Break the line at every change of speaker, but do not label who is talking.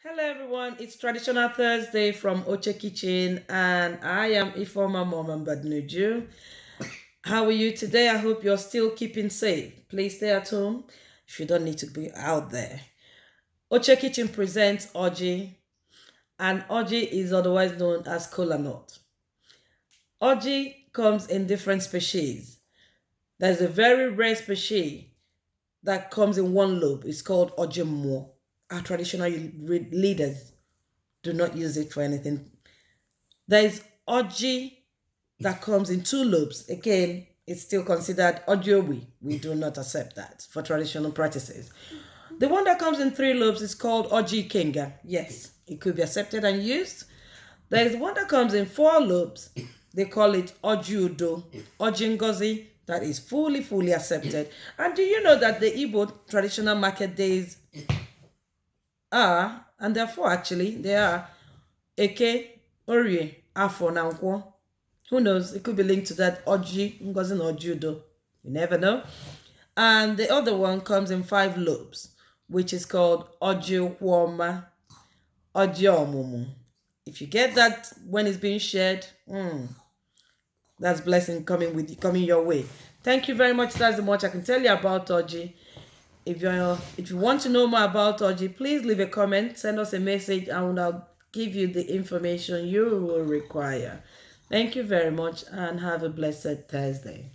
Hello everyone, it's traditional Thursday from Oche Kitchen and I am Ifoma Mom Badnuju. How are you today? I hope you're still keeping safe. Please stay at home if you don't need to be out there. Oche Kitchen presents Oji and Oji is otherwise known as Kolanut. Oji comes in different species. There's a very rare species that comes in one lobe. It's called Ojimo. Our traditional leaders do not use it for anything. There is Oji that comes in two lobes. Again, it's still considered Ojiobi. We do not accept that for traditional practices. The one that comes in three lobes is called Oji Kinga. Yes, it could be accepted and used. There is one that comes in four lobes. They call it Ojiudo, Ojingozi, that is fully accepted. And do you know that the Igbo traditional market days are, and therefore actually, they are Eke, Orie, Afo, na Nkwo. Who knows? It could be linked to that Oji, Ngozi na Ojiudo. You never know. And the other one comes in five lobes, which is called Oji Ukwoma, Oji Omumu. If you get that when it's being shared, that's blessing coming your way. Thank you very much. That's the much I can tell you about Oji. If you want to know more about Oji, please leave a comment, send us a message, and I'll give you the information you will require. Thank you very much and have a blessed Thursday.